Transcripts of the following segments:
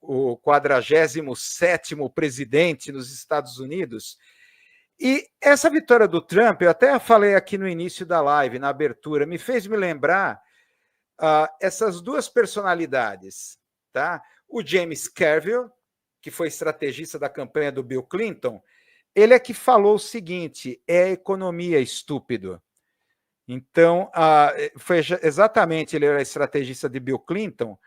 o 47º presidente nos Estados Unidos. E essa vitória do Trump, eu até falei aqui no início da live, na abertura, me fez me lembrar essas duas personalidades, tá? O James Carville, que foi estrategista da campanha do Bill Clinton, ele é que falou o seguinte: é a economia, estúpido. Então, foi exatamente, ele era estrategista de Bill Clinton.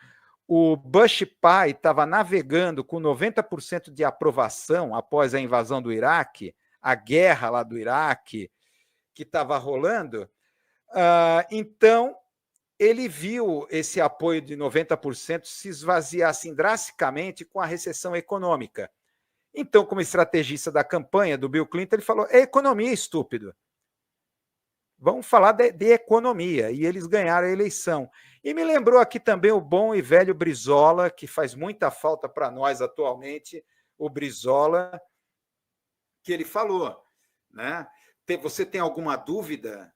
O Bush pai estava navegando com 90% de aprovação após a invasão do Iraque, a guerra lá do Iraque que estava rolando. Então, ele viu esse apoio de 90% se esvaziar assim, drasticamente com a recessão econômica. Então, como estrategista da campanha do Bill Clinton, ele falou: é economia, estúpido. Vamos falar de economia. E eles ganharam a eleição. E me lembrou aqui também o bom e velho Brizola, que faz muita falta para nós atualmente, o Brizola, que ele falou, né? Você tem alguma dúvida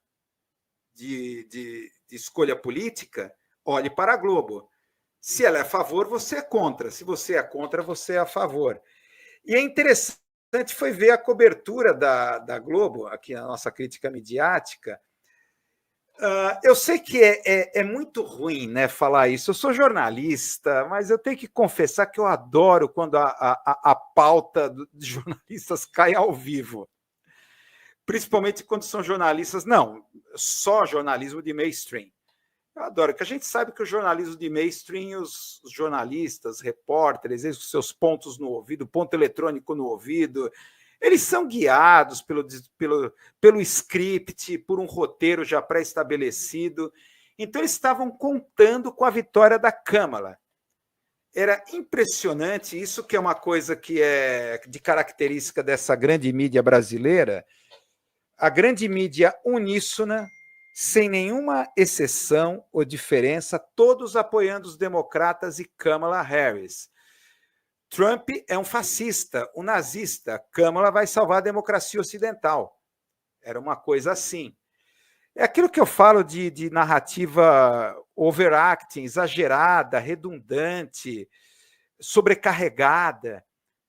de escolha política? Olhe para a Globo. Se ela é a favor, você é contra. Se você é contra, você é a favor. E é interessante foi ver a cobertura da Globo, aqui na nossa crítica midiática. Eu sei que é muito ruim, né, falar isso. Eu sou jornalista, mas eu tenho que confessar que eu adoro quando a pauta de jornalistas cai ao vivo. Principalmente quando são jornalistas, não, só jornalismo de mainstream. Eu adoro, porque a gente sabe que o jornalismo de mainstream, os jornalistas, repórteres, eles com seus pontos no ouvido, ponto eletrônico no ouvido, eles são guiados pelo script, por um roteiro já pré-estabelecido. Então, eles estavam contando com a vitória da Câmara. Era impressionante, isso que é uma coisa que é de característica dessa grande mídia brasileira, a grande mídia uníssona, sem nenhuma exceção ou diferença, todos apoiando os democratas e Kamala Harris. Trump é um fascista, um nazista. Kamala vai salvar a democracia ocidental. Era uma coisa assim. É aquilo que eu falo de narrativa overacting, exagerada, redundante, sobrecarregada,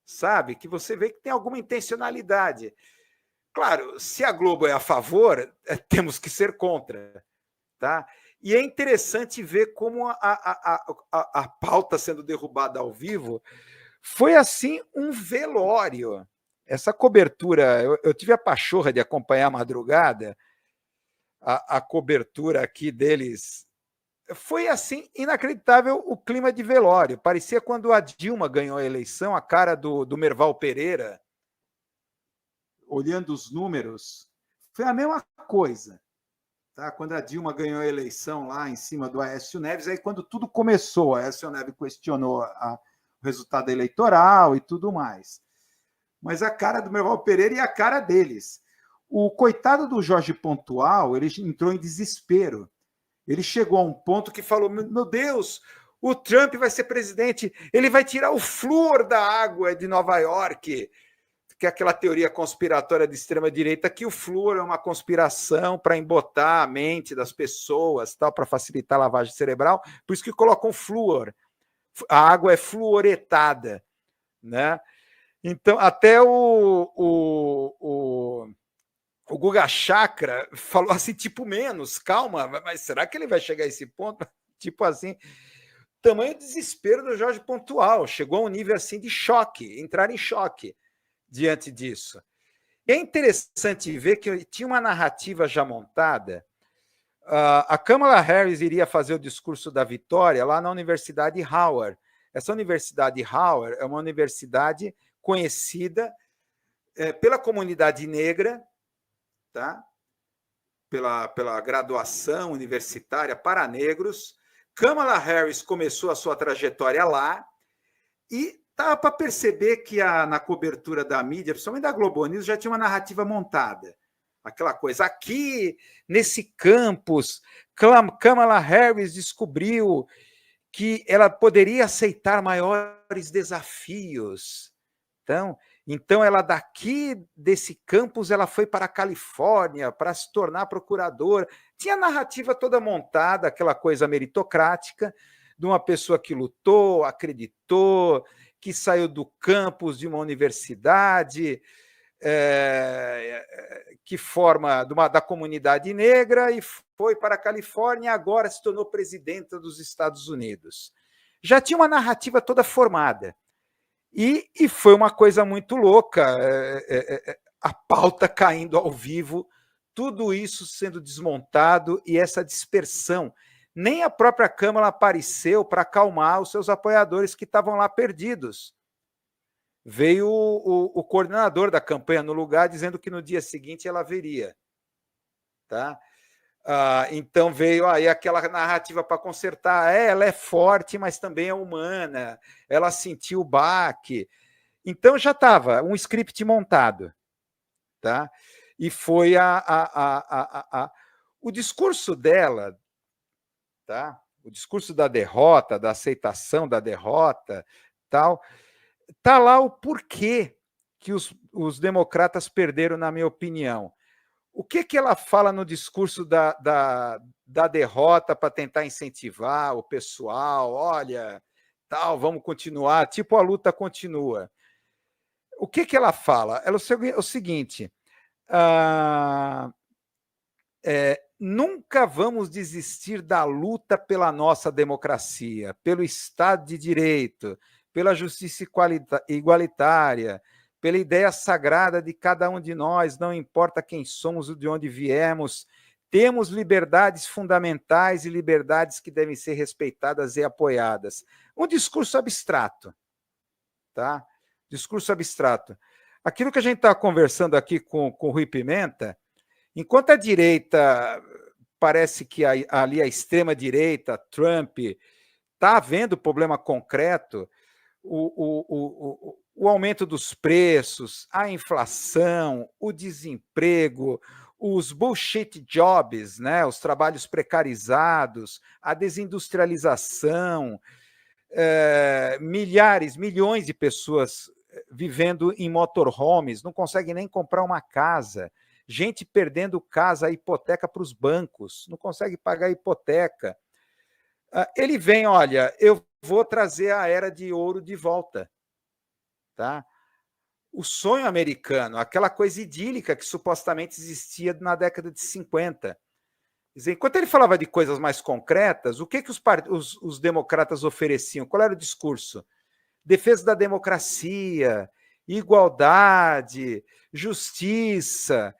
sabe? Que você vê que tem alguma intencionalidade. Claro, se a Globo é a favor, temos que ser contra, tá? E é interessante ver como a pauta sendo derrubada ao vivo foi, assim, um velório. Essa cobertura, eu tive a pachorra de acompanhar a madrugada, a cobertura aqui deles, foi, assim, inacreditável o clima de velório. Parecia quando a Dilma ganhou a eleição, a cara do Merval Pereira, olhando os números, foi a mesma coisa. Tá? Quando a Dilma ganhou a eleição lá em cima do Aécio Neves, aí quando tudo começou, a Aécio Neves questionou o resultado eleitoral e tudo mais. Mas a cara do Merval Pereira e a cara deles. O coitado do Jorge Pontual, ele entrou em desespero. Ele chegou a um ponto que falou: meu Deus, o Trump vai ser presidente, ele vai tirar o flúor da água de Nova York, que é aquela teoria conspiratória de extrema-direita, que o flúor é uma conspiração para embotar a mente das pessoas, tal, para facilitar a lavagem cerebral, por isso que colocam flúor. A água é fluoretada, né? Então, até o Guga Chakra falou assim, tipo, menos, calma, mas será que ele vai chegar a esse ponto? Tipo assim, tamanho desespero do Jorge Pontual, chegou a um nível assim de choque, entrar em choque diante disso. E é interessante ver que tinha uma narrativa já montada. A Kamala Harris iria fazer o discurso da vitória lá na Universidade Howard. Essa Universidade Howard é uma universidade conhecida pela comunidade negra, tá? pela graduação universitária para negros. Kamala Harris começou a sua trajetória lá e dá para perceber que na cobertura da mídia, principalmente da Globo News, já tinha uma narrativa montada. Aquela coisa, aqui, nesse campus, Kamala Harris descobriu que ela poderia aceitar maiores desafios. Então ela daqui desse campus, ela foi para a Califórnia para se tornar procuradora. Tinha a narrativa toda montada, aquela coisa meritocrática. de uma pessoa que lutou, acreditou, que saiu do campus de uma universidade, que forma da comunidade negra e foi para a Califórnia e agora se tornou presidenta dos Estados Unidos. Já tinha uma narrativa toda formada. E foi uma coisa muito louca, a pauta caindo ao vivo, tudo isso sendo desmontado e essa dispersão. Nem a própria Câmara apareceu para acalmar os seus apoiadores que estavam lá perdidos. Veio o coordenador da campanha no lugar, dizendo que no dia seguinte ela viria. Tá? Então veio aí aquela narrativa para consertar. Ela é forte, mas também é humana. Ela sentiu o baque. Então já estava um script montado. Tá? E foi o discurso dela, tá? O discurso da derrota, da aceitação da derrota, tal. Está lá o porquê que os democratas perderam, na minha opinião. O que ela fala no discurso da derrota para tentar incentivar o pessoal? Olha, tal, vamos continuar, tipo a luta continua. O que ela fala? Ela é o seguinte: nunca vamos desistir da luta pela nossa democracia, pelo Estado de Direito, pela justiça igualitária, pela ideia sagrada de cada um de nós, não importa quem somos ou de onde viemos, temos liberdades fundamentais e liberdades que devem ser respeitadas e apoiadas. Um discurso abstrato, tá? Discurso abstrato. Aquilo que a gente está conversando aqui com o Rui Pimenta, enquanto a direita parece que ali a extrema-direita, Trump, está havendo problema concreto, o aumento dos preços, a inflação, o desemprego, os bullshit jobs, né, os trabalhos precarizados, a desindustrialização, milhões de pessoas vivendo em motorhomes, não conseguem nem comprar uma casa, gente perdendo casa, hipoteca para os bancos, não consegue pagar a hipoteca. Ele vem, olha, eu vou trazer a era de ouro de volta. Tá? O sonho americano, aquela coisa idílica que supostamente existia na década de 50. Quer dizer, enquanto ele falava de coisas mais concretas, o que os democratas ofereciam? Qual era o discurso? Defesa da democracia, igualdade, justiça.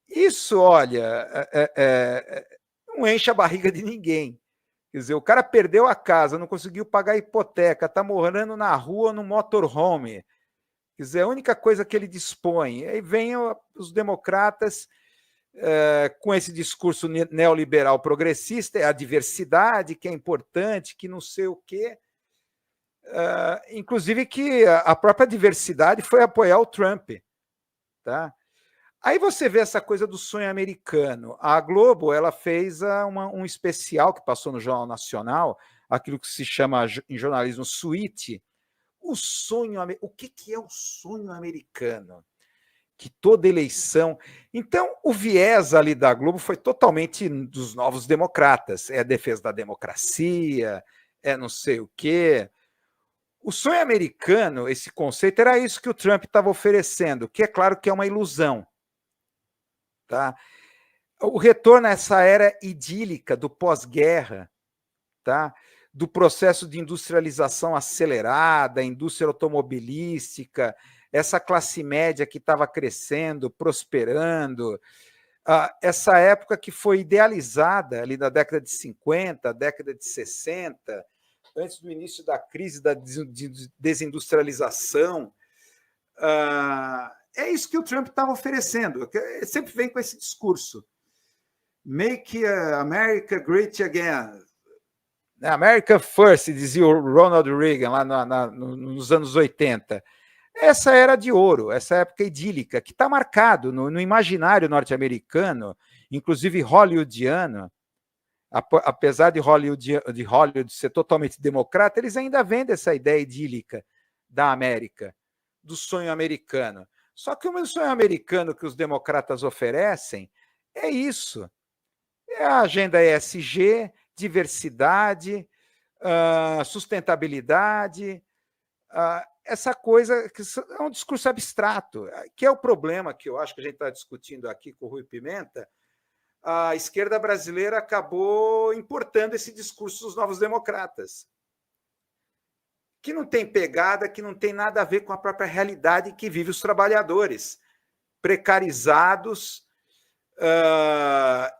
Isso, olha, não enche a barriga de ninguém. Quer dizer, o cara perdeu a casa, não conseguiu pagar a hipoteca, está morando na rua no motorhome. Quer dizer, a única coisa que ele dispõe. Aí vem os democratas com esse discurso neoliberal progressista, é a diversidade que é importante, que não sei o quê. Inclusive que a própria diversidade foi apoiar o Trump. Tá? Aí você vê essa coisa do sonho americano. A Globo ela fez um especial que passou no Jornal Nacional, aquilo que se chama em jornalismo suíte, o que é o sonho americano? Que toda eleição... Então, o viés ali da Globo foi totalmente dos novos democratas. É a defesa da democracia, é não sei o quê. O sonho americano, esse conceito, era isso que o Trump estava oferecendo, que é claro que é uma ilusão. Tá? O retorno a essa era idílica do pós-guerra, tá? Do processo de industrialização acelerada, indústria automobilística, essa classe média que estava crescendo, prosperando, essa época que foi idealizada ali na década de 50, década de 60, antes do início da crise da desindustrialização. É isso que o Trump estava oferecendo. Ele sempre vem com esse discurso. Make America great again. America first, dizia o Ronald Reagan lá nos anos 80. Essa era de ouro, essa época idílica, que está marcado no imaginário norte-americano, inclusive hollywoodiano. Apesar de Hollywood ser totalmente democrata, eles ainda vendem essa ideia idílica da América, do sonho americano. Só que o sonho americano que os democratas oferecem é isso. É a agenda ESG, diversidade, sustentabilidade, essa coisa que é um discurso abstrato, que é o problema que eu acho que a gente está discutindo aqui com o Rui Pimenta. A esquerda brasileira acabou importando esse discurso dos novos democratas, que não tem pegada, que não tem nada a ver com a própria realidade que vive os trabalhadores, precarizados,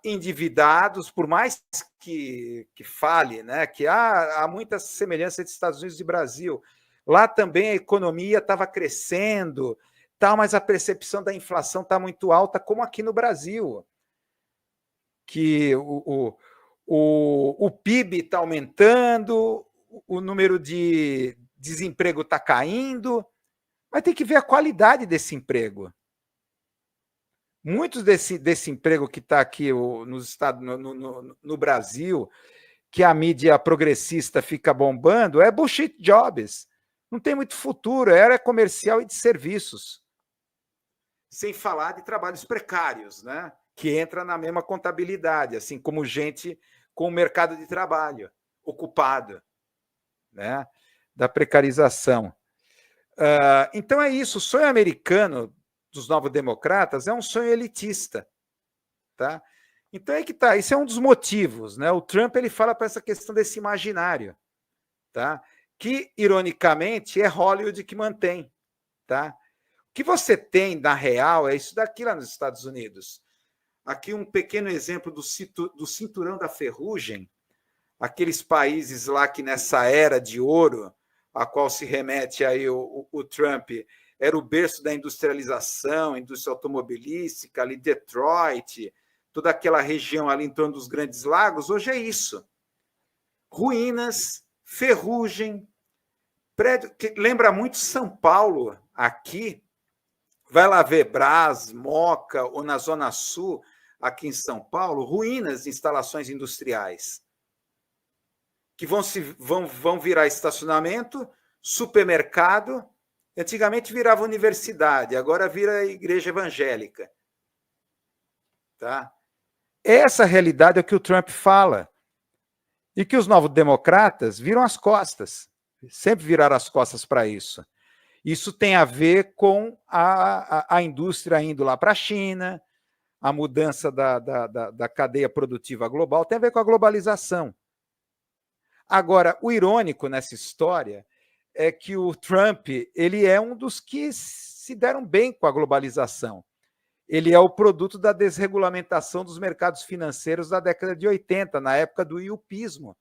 endividados, por mais que fale, né, que há muitas semelhanças entre Estados Unidos e Brasil. Lá também a economia estava crescendo, tal, mas a percepção da inflação está muito alta, como aqui no Brasil, que o PIB está aumentando, o número de desemprego está caindo, mas tem que ver a qualidade desse emprego. Muitos desse emprego que está aqui nos Estados, no Brasil, que a mídia progressista fica bombando, é bullshit jobs. Não tem muito futuro, é área comercial e de serviços. Sem falar de trabalhos precários, né? Que entra na mesma contabilidade, assim como gente com o mercado de trabalho ocupado, né? Da precarização. Então é isso, o sonho americano dos novos democratas é um sonho elitista, tá? Então é que tá, isso é um dos motivos, né? O Trump ele fala para essa questão desse imaginário, tá? Que ironicamente é Hollywood que mantém, tá? O que você tem na real é isso daqui lá nos Estados Unidos. Aqui um pequeno exemplo do cinturão da ferrugem, aqueles países lá que nessa era de ouro, a qual se remete aí o Trump, era o berço da industrialização, indústria automobilística, ali Detroit, toda aquela região ali em torno dos Grandes Lagos, hoje é isso. Ruínas, ferrugem, prédio que lembra muito São Paulo, aqui. Vai lá ver Brás, Moca, ou na Zona Sul, aqui em São Paulo, ruínas de instalações industriais, que vão virar estacionamento, supermercado. Antigamente virava universidade, agora vira igreja evangélica. Tá? Essa realidade é o que o Trump fala. E que os novos democratas viram as costas. Sempre viraram as costas para isso. Isso tem a ver com a indústria indo lá para a China, a mudança da cadeia produtiva global, tem a ver com a globalização. Agora, o irônico nessa história é que o Trump ele é um dos que se deram bem com a globalização. Ele é o produto da desregulamentação dos mercados financeiros da década de 80, na época do iupismo,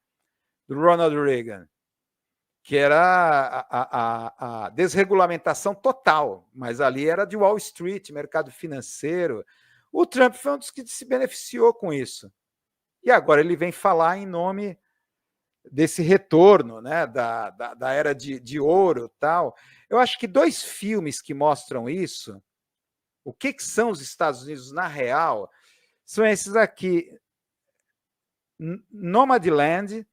do Ronald Reagan, que era a desregulamentação total, mas ali era de Wall Street, mercado financeiro. O Trump foi um dos que se beneficiou com isso. E agora ele vem falar em nome desse retorno, né, da era de ouro e tal. Eu acho que 2 filmes que mostram isso, o que são os Estados Unidos na real, são esses aqui. Nomadland,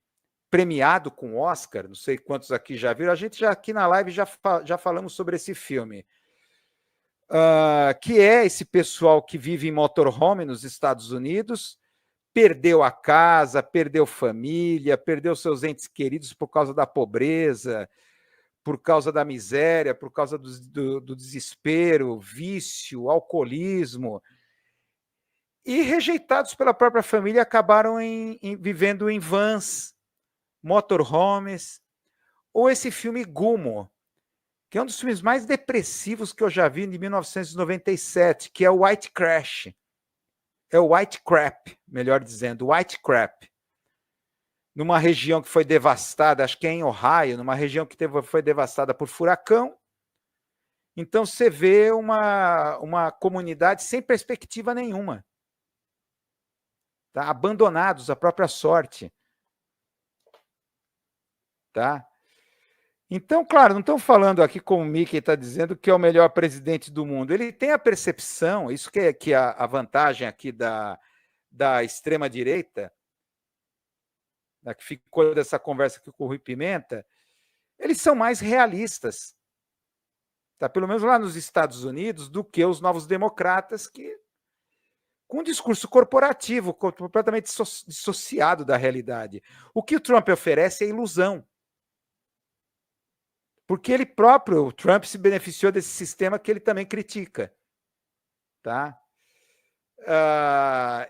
premiado com Oscar, não sei quantos aqui já viram, a gente já aqui na live já falamos sobre esse filme, que é esse pessoal que vive em motorhome nos Estados Unidos, perdeu a casa, perdeu família, perdeu seus entes queridos por causa da pobreza, por causa da miséria, por causa do desespero, vício, alcoolismo, e rejeitados pela própria família, acabaram vivendo em vans, motorhomes, ou esse filme Gumo, que é um dos filmes mais depressivos que eu já vi, de 1997, que é o White Crash. É o White Crap, melhor dizendo, White Crap. Numa região que foi devastada, acho que é em Ohio, numa região que foi devastada por furacão. Então você vê uma comunidade sem perspectiva nenhuma. Tá? Abandonados à própria sorte. Tá? Então, claro, não estão falando aqui como o Mickey está dizendo que é o melhor presidente do mundo. Ele tem a percepção, isso que é a vantagem aqui da extrema-direita, né, que ficou dessa conversa aqui com o Rui Pimenta, eles são mais realistas, tá? Pelo menos lá nos Estados Unidos, do que os novos democratas, que com um discurso corporativo, completamente dissociado da realidade. O que o Trump oferece é ilusão. Porque ele próprio, o Trump, se beneficiou desse sistema que ele também critica. Tá?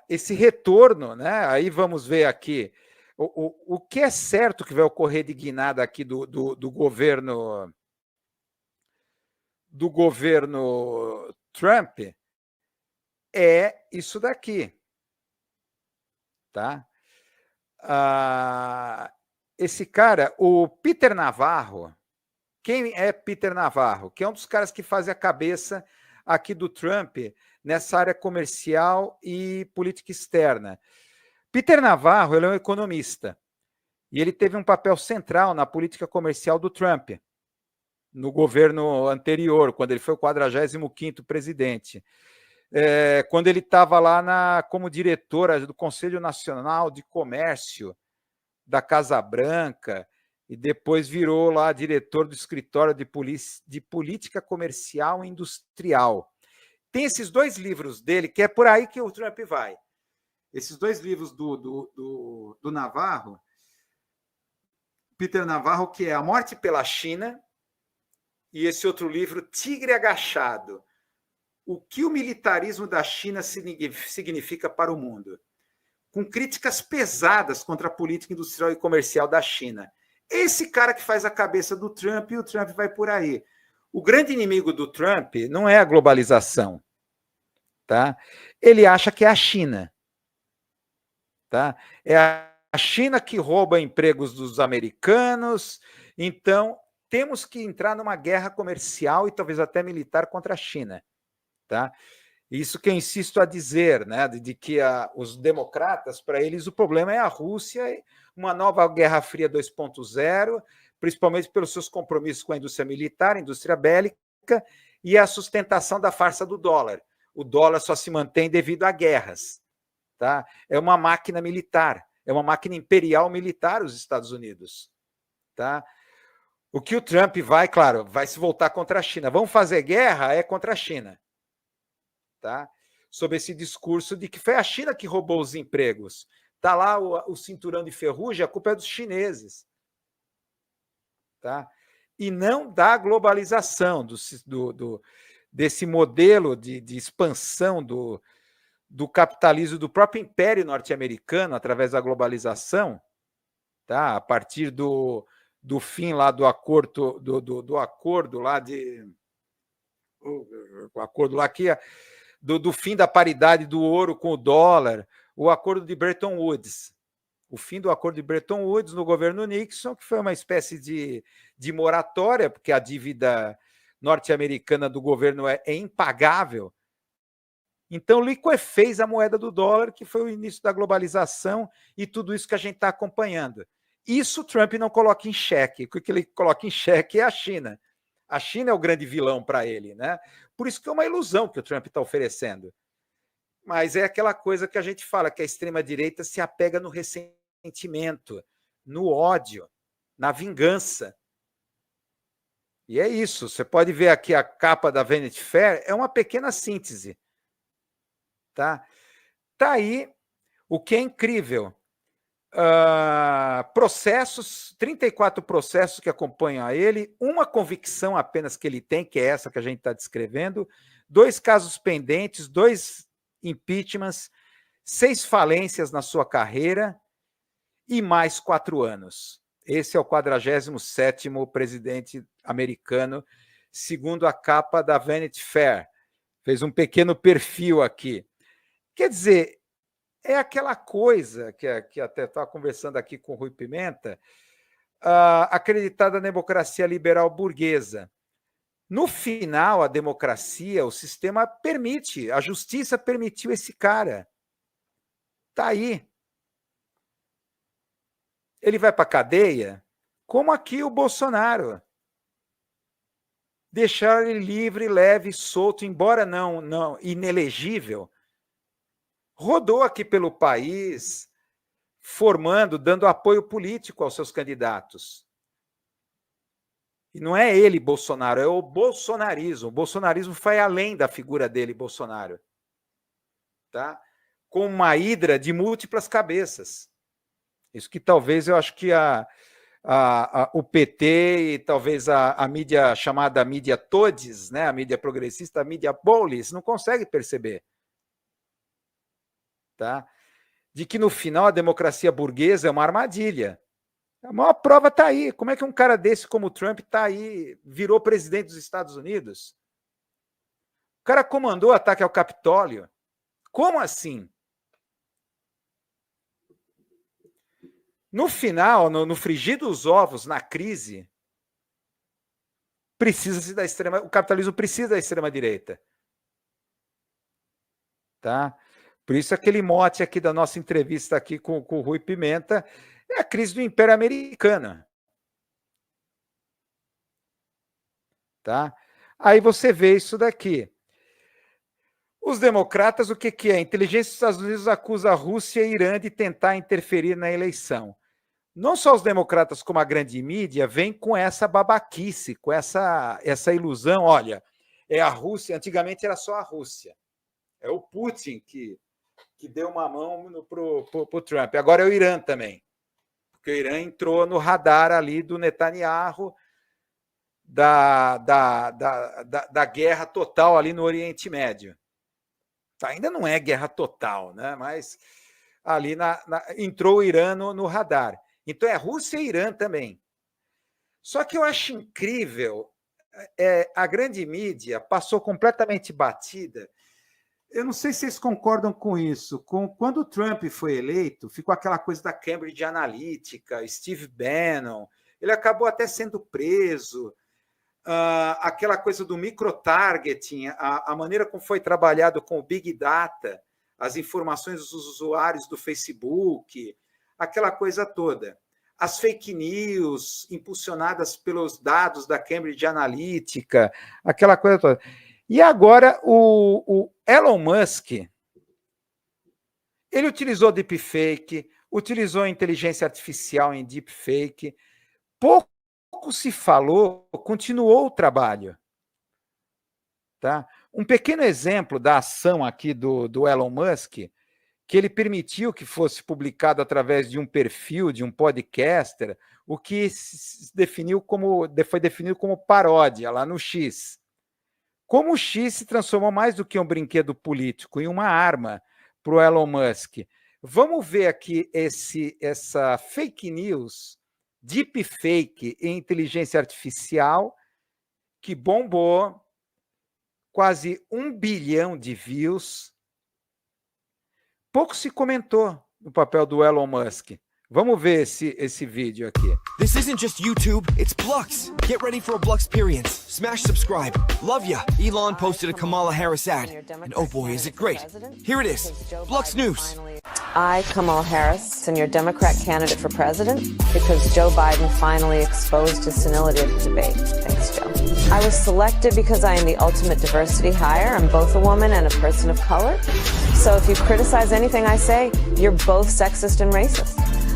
Esse retorno, né? Aí vamos ver aqui o que é certo que vai ocorrer de guinada aqui do governo Trump é isso daqui, tá? Esse cara, o Peter Navarro, quem é Peter Navarro? Que é um dos caras que faz a cabeça aqui do Trump nessa área comercial e política externa. Peter Navarro, ele é um economista e ele teve um papel central na política comercial do Trump no governo anterior, quando ele foi o 45º presidente. Quando ele estava lá como diretor do Conselho Nacional de Comércio da Casa Branca, e depois virou lá diretor do escritório de política comercial e industrial. Tem esses 2 livros dele, que é por aí que o Trump vai. Esses 2 livros do Navarro, Peter Navarro, que é A Morte pela China, e esse outro livro, Tigre Agachado, o que o militarismo da China significa para o mundo, com críticas pesadas contra a política industrial e comercial da China. Esse cara que faz a cabeça do Trump, e o Trump vai por aí. O grande inimigo do Trump não é a globalização, tá? Ele acha que é a China, tá? É a China que rouba empregos dos americanos, então temos que entrar numa guerra comercial e talvez até militar contra a China, tá? Isso que eu insisto a dizer, né, de que os democratas, para eles, o problema é a Rússia, uma nova Guerra Fria 2.0, principalmente pelos seus compromissos com a indústria militar, a indústria bélica, e a sustentação da farsa do dólar. O dólar só se mantém devido a guerras. Tá? É uma máquina militar, é uma máquina imperial militar, os Estados Unidos. Tá? O que o Trump vai, claro, vai se voltar contra a China. Vamos fazer guerra? É contra a China. Tá? Sob esse discurso de que foi a China que roubou os empregos. Está lá o cinturão de ferrugem, a culpa é dos chineses. Tá? E não da globalização, desse modelo de expansão do capitalismo do próprio Império Norte-Americano através da globalização, tá? A partir do fim lá do acordo lá o acordo lá que do fim da paridade do ouro com o dólar, o acordo de Bretton Woods, o fim do acordo de Bretton Woods no governo Nixon, que foi uma espécie de moratória, porque a dívida norte-americana do governo é impagável. Então, liquefez a moeda do dólar, que foi o início da globalização e tudo isso que a gente está acompanhando. Isso o Trump não coloca em xeque. O que ele coloca em xeque é a China. A China é o grande vilão para ele, né? Por isso que é uma ilusão que o Trump está oferecendo. Mas é aquela coisa que a gente fala, que a extrema-direita se apega no ressentimento, no ódio, na vingança. E é isso. Você pode ver aqui a capa da Vanity Fair, é uma pequena síntese. Tá aí o que é incrível. Processos, 34 processos que acompanham a ele, uma convicção apenas que ele tem, que é essa que a gente está descrevendo, 2 casos pendentes, 2 impeachments, 6 falências na sua carreira e mais 4 anos. Esse é o 47º presidente americano, segundo a capa da Vanity Fair. Fez um pequeno perfil aqui. Quer dizer, é aquela coisa que até estava conversando aqui com o Rui Pimenta, acreditada na democracia liberal burguesa. No final, a democracia, o sistema permite, a justiça permitiu esse cara. Está aí. Ele vai para a cadeia, como aqui o Bolsonaro. Deixar ele livre, leve, solto, embora não inelegível, rodou aqui pelo país, dando apoio político aos seus candidatos. E não é ele, Bolsonaro, é o bolsonarismo. O bolsonarismo foi além da figura dele, Bolsonaro. Tá? com uma hidra de múltiplas cabeças. Isso que talvez eu acho que o PT e talvez a mídia chamada mídia Todes, né, a mídia progressista, a mídia Polis, não consegue perceber. Tá? De que no final a democracia burguesa é uma armadilha. A maior prova está aí. Como é que um cara desse como o Trump está aí, virou presidente dos Estados Unidos? O cara comandou o ataque ao Capitólio. Como assim? No final, no frigir dos ovos, na crise, o capitalismo precisa da extrema-direita. Tá? Por isso aquele mote aqui da nossa entrevista aqui com o Rui Pimenta é a crise do Império Americano. Tá? Aí você vê isso daqui. Os democratas, o que é? A inteligência dos Estados Unidos acusa a Rússia e Irã de tentar interferir na eleição. Não só os democratas, como a grande mídia, vem com essa babaquice, com essa ilusão. Olha, é a Rússia, antigamente era só a Rússia. É o Putin que deu uma mão para o Trump. Agora é o Irã também. Porque o Irã entrou no radar ali do Netanyahu, da guerra total ali no Oriente Médio. Ainda não é guerra total, né? Mas ali entrou o Irã no radar. Então é Rússia e Irã também. Só que eu acho incrível, a grande mídia passou completamente batida. Eu não sei se vocês concordam com isso. Quando o Trump foi eleito, ficou aquela coisa da Cambridge Analytica, Steve Bannon, ele acabou até sendo preso. Aquela coisa do microtargeting, a maneira como foi trabalhado com o Big Data, as informações dos usuários do Facebook, aquela coisa toda. As fake news impulsionadas pelos dados da Cambridge Analytica, aquela coisa toda. E agora o Elon Musk, ele utilizou deepfake, utilizou inteligência artificial em deepfake, pouco se falou, continuou o trabalho. Tá? Um pequeno exemplo da ação aqui do Elon Musk, que ele permitiu que fosse publicado através de um perfil, de um podcaster, o que foi definido como paródia lá no X. Como o X se transformou mais do que um brinquedo político, em uma arma para o Elon Musk. Vamos ver aqui essa fake news, deepfake e inteligência artificial, que bombou, quase 1 bilhão de views. Pouco se comentou no papel do Elon Musk. Vamos ver esse vídeo aqui. This isn't just YouTube, it's Blux. Get ready for a Blux experience. Smash subscribe. Love ya. Elon posted a Kamala Harris ad. And oh boy, is it great. Here it is. Blux News. I, Kamala Harris, am your Democrat candidate for president because Joe Biden finally exposed his senility at the debate. Thanks, Joe. I was selected because I am the ultimate diversity hire. I'm both a woman and a person of color. So if you criticize anything I say, you're both sexist and racist.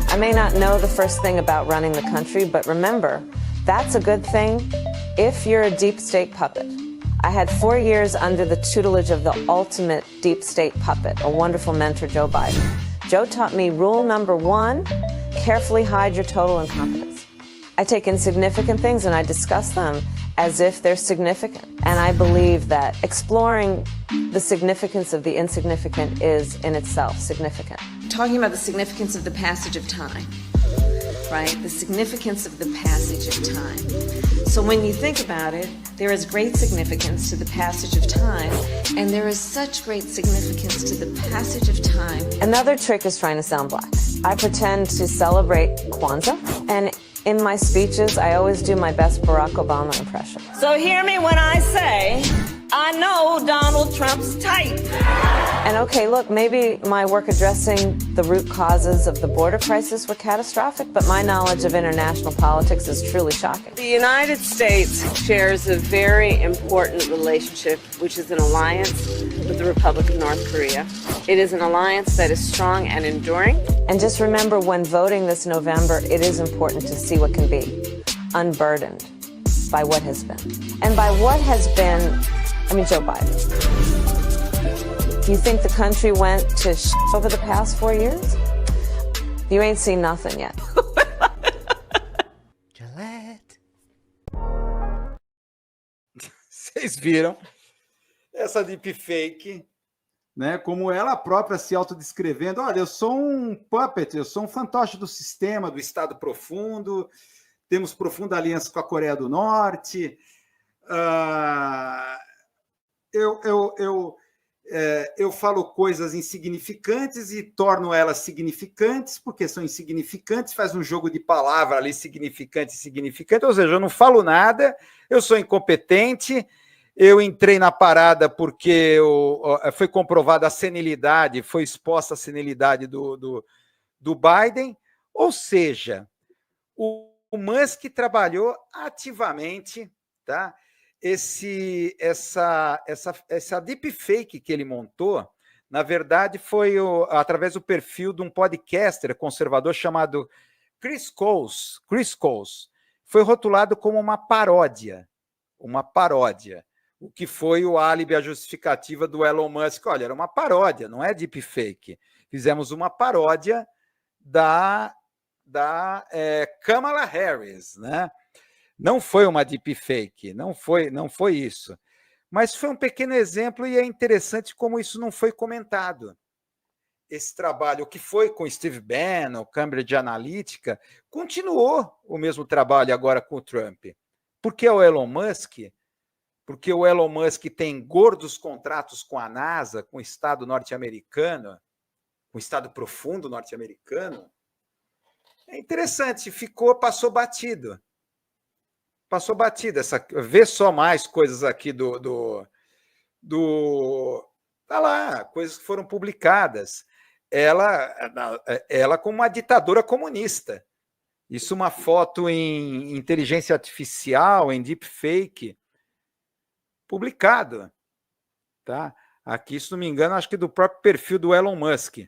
I may not know the first thing about running the country, but remember, that's a good thing if you're a deep state puppet. I had 4 years under the tutelage of the ultimate deep state puppet, a wonderful mentor, Joe Biden. Joe taught me rule number 1, carefully hide your total incompetence. I take insignificant things and I discuss them as if they're significant. And I believe that exploring the significance of the insignificant is in itself significant. Talking about the significance of the passage of time, right? The significance of the passage of time. So when you think about it, there is great significance to the passage of time, and there is such great significance to the passage of time. Another trick is trying to sound black. I pretend to celebrate Kwanzaa, and in my speeches, I always do my best Barack Obama impression. So hear me when I say, I know Donald Trump's type. And okay, look, maybe my work addressing the root causes of the border crisis were catastrophic, but my knowledge of international politics is truly shocking. The United States shares a very important relationship, which is an alliance with the Republic of North Korea. It is an alliance that is strong and enduring. And just remember, when voting this November, it is important to see what can be, unburdened by what has been. And by what has been, I mean Joe Biden. You think the country went to shit over the past 4 years? You ain't seen nothing yet. Gillette. Vocês viram essa deepfake, né? Como ela própria se autodescrevendo: olha, eu sou um puppet, eu sou um fantoche do sistema, do Estado profundo, temos profunda aliança com a Coreia do Norte. Eu falo coisas insignificantes e torno elas significantes, porque são insignificantes, faz um jogo de palavra ali, significante e significante, ou seja, eu não falo nada, eu sou incompetente, eu entrei na parada porque foi comprovada a senilidade, foi exposta a senilidade do Biden, ou seja, o Musk trabalhou ativamente, tá? Essa deepfake que ele montou, na verdade, foi através do perfil de um podcaster conservador chamado Chris Coles. Foi rotulado como uma paródia. O que foi o álibi, a justificativa do Elon Musk. Olha, era uma paródia, não é deepfake. Fizemos uma paródia da Kamala Harris, né? Não foi uma deepfake, não foi isso. Mas foi um pequeno exemplo e é interessante como isso não foi comentado. Esse trabalho, o que foi com Steve Bannon, Cambridge Analytica, continuou o mesmo trabalho agora com o Trump. Por que o Elon Musk? Porque o Elon Musk tem gordos contratos com a NASA, com o Estado norte-americano, com o Estado profundo norte-americano. É interessante, passou batido. Vê só mais coisas aqui tá lá, coisas que foram publicadas. Ela como uma ditadora comunista. Isso, uma foto em inteligência artificial, em deepfake, publicado. Tá? Aqui, se não me engano, acho que do próprio perfil do Elon Musk.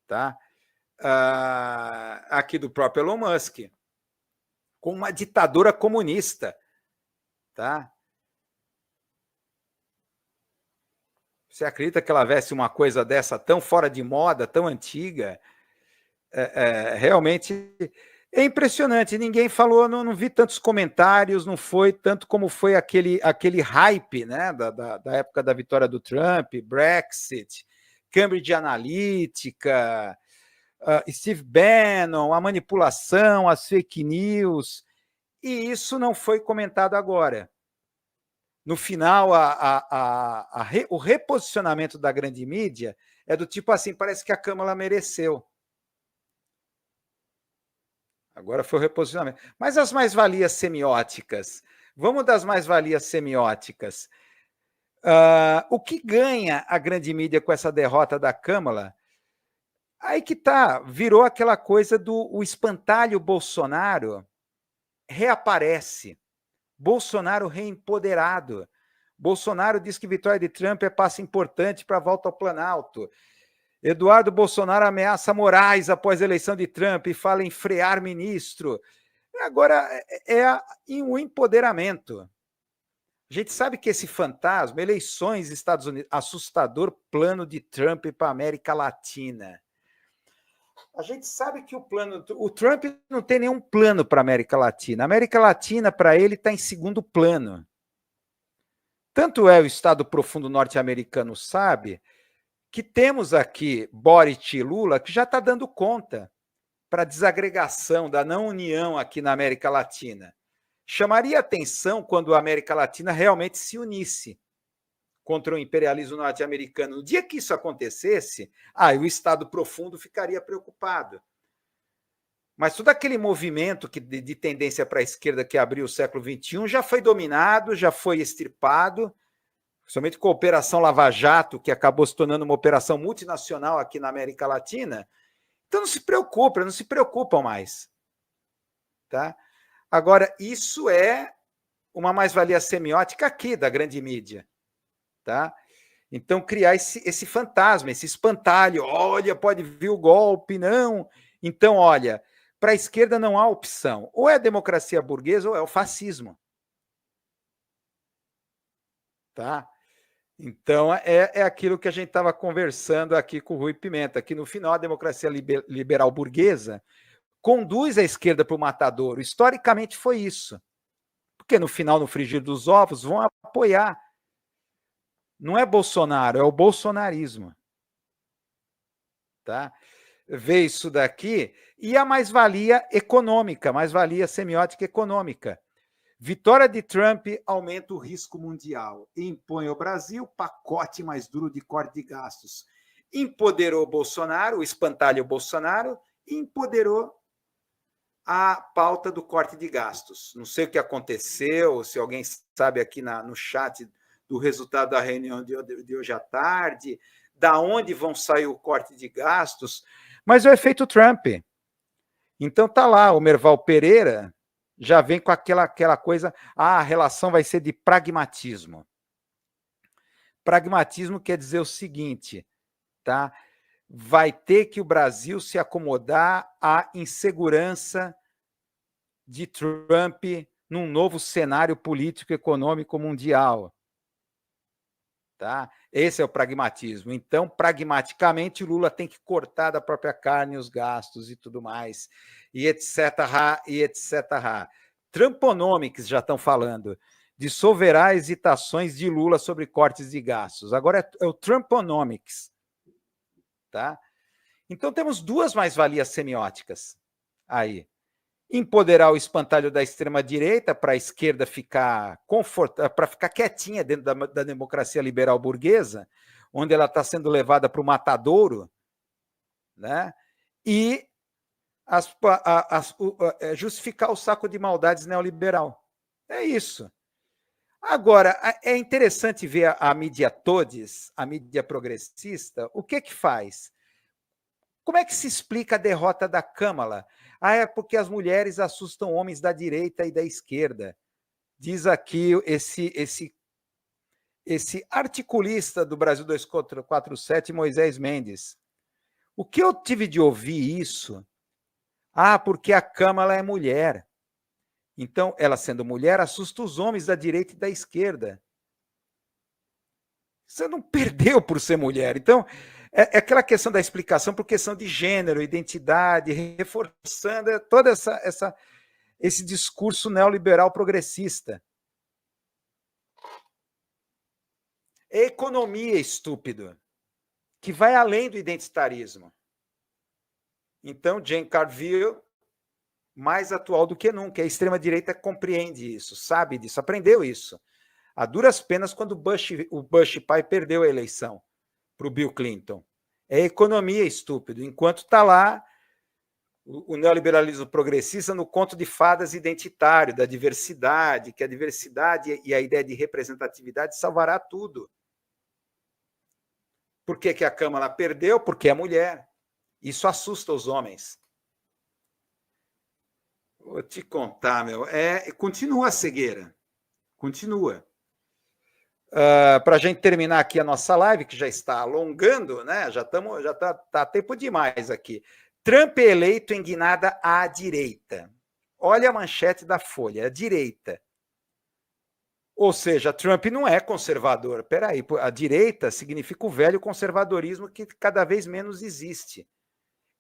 Tá? Aqui do próprio Elon Musk. Com uma ditadora comunista, tá? Você acredita que ela veste uma coisa dessa tão fora de moda, tão antiga? Realmente é impressionante. Ninguém falou, não vi tantos comentários, não foi tanto como foi aquele hype, né? Da época da vitória do Trump, Brexit, Cambridge Analytica, Steve Bannon, a manipulação, as fake news, e isso não foi comentado agora. No final, o reposicionamento da grande mídia é do tipo assim, parece que a Câmara mereceu. Agora foi o reposicionamento. Mas as mais-valias semióticas? Vamos das mais-valias semióticas. O que ganha a grande mídia com essa derrota da Câmara? Aí que tá, virou aquela coisa o espantalho Bolsonaro reaparece. Bolsonaro reempoderado. Bolsonaro diz que vitória de Trump é passo importante para a volta ao Planalto. Eduardo Bolsonaro ameaça Moraes após a eleição de Trump e fala em frear ministro. Agora em um empoderamento. A gente sabe que esse fantasma, eleições Estados Unidos, assustador plano de Trump para a América Latina. A gente sabe que o Trump não tem nenhum plano para a América Latina. A América Latina, para ele, está em segundo plano. Tanto o Estado profundo norte-americano sabe que temos aqui Boric e Lula, que já está dando conta para a desagregação, da não união aqui na América Latina. Chamaria atenção quando a América Latina realmente se unisse contra o imperialismo norte-americano. No dia que isso acontecesse, o Estado profundo ficaria preocupado. Mas todo aquele movimento de tendência para a esquerda que abriu o século XXI já foi dominado, já foi extirpado, somente com a Operação Lava Jato, que acabou se tornando uma operação multinacional aqui na América Latina. Então não se preocupam mais. Tá? Agora, isso é uma mais-valia semiótica aqui da grande mídia. Tá? Então, criar esse fantasma, esse espantalho, olha, pode vir o golpe, não. Então, olha, para a esquerda não há opção. Ou é a democracia burguesa ou é o fascismo. Tá? Então, é aquilo que a gente estava conversando aqui com o Rui Pimenta, que no final a democracia liberal burguesa conduz a esquerda para o matadouro. Historicamente foi isso. Porque no final, no frigir dos ovos, vão apoiar. Não é Bolsonaro, é o bolsonarismo. Tá? Vê isso daqui. E a mais-valia econômica, mais-valia semiótica econômica. Vitória de Trump aumenta o risco mundial. Impõe ao Brasil pacote mais duro de corte de gastos. Empoderou Bolsonaro, o espantalho Bolsonaro, e empoderou a pauta do corte de gastos. Não sei o que aconteceu, se alguém sabe aqui no chat do resultado da reunião de hoje à tarde, da onde vão sair o corte de gastos, mas é o efeito Trump. Então tá lá, o Merval Pereira já vem com aquela coisa, a relação vai ser de pragmatismo. Pragmatismo quer dizer o seguinte, tá? Vai ter que o Brasil se acomodar à insegurança de Trump num novo cenário político e econômico mundial. Tá? Esse é o pragmatismo. Então, pragmaticamente, Lula tem que cortar da própria carne os gastos e tudo mais, e etc. E etc. Trumponomics já estão falando. Dissolverá hesitações de Lula sobre cortes de gastos. Agora é o Trumponomics. Tá? Então, temos duas mais-valias semióticas aí. Empoderar o espantalho da extrema-direita para a esquerda ficar para ficar quietinha dentro da democracia liberal burguesa, onde ela está sendo levada para o matadouro, né? E justificar o saco de maldades neoliberal. É isso. Agora, é interessante ver a mídia todes, a mídia progressista, o que faz? Como é que se explica a derrota da Câmara? É porque as mulheres assustam homens da direita e da esquerda. Diz aqui esse articulista do Brasil 247, Moisés Mendes. O que eu tive de ouvir isso? Porque a Câmara é mulher. Então, ela sendo mulher, assusta os homens da direita e da esquerda. Você não perdeu por ser mulher. Então, é aquela questão da explicação por questão de gênero, identidade, reforçando todo esse discurso neoliberal progressista. É economia, estúpido, que vai além do identitarismo. Então, Jane Carville, mais atual do que nunca, a extrema-direita compreende isso, sabe disso, aprendeu isso. A duras penas quando o Bush pai perdeu a eleição para o Bill Clinton. É economia, estúpido. Enquanto está lá o neoliberalismo progressista no conto de fadas identitário, da diversidade, que a diversidade e a ideia de representatividade salvará tudo. Por que a Câmara perdeu? Porque é mulher. Isso assusta os homens. Vou te contar, continua a cegueira. Continua. Para a gente terminar aqui a nossa live, que já está alongando, né? Já tá tempo demais aqui. Trump é eleito em guinada à direita. Olha a manchete da Folha, à direita. Ou seja, Trump não é conservador. Peraí, a direita significa o velho conservadorismo que cada vez menos existe.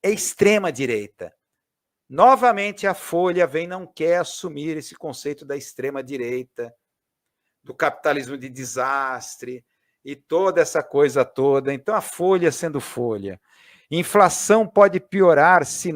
É extrema direita. Novamente a Folha não quer assumir esse conceito da extrema direita, do capitalismo de desastre e toda essa coisa toda. Então, a Folha sendo Folha. Inflação pode piorar se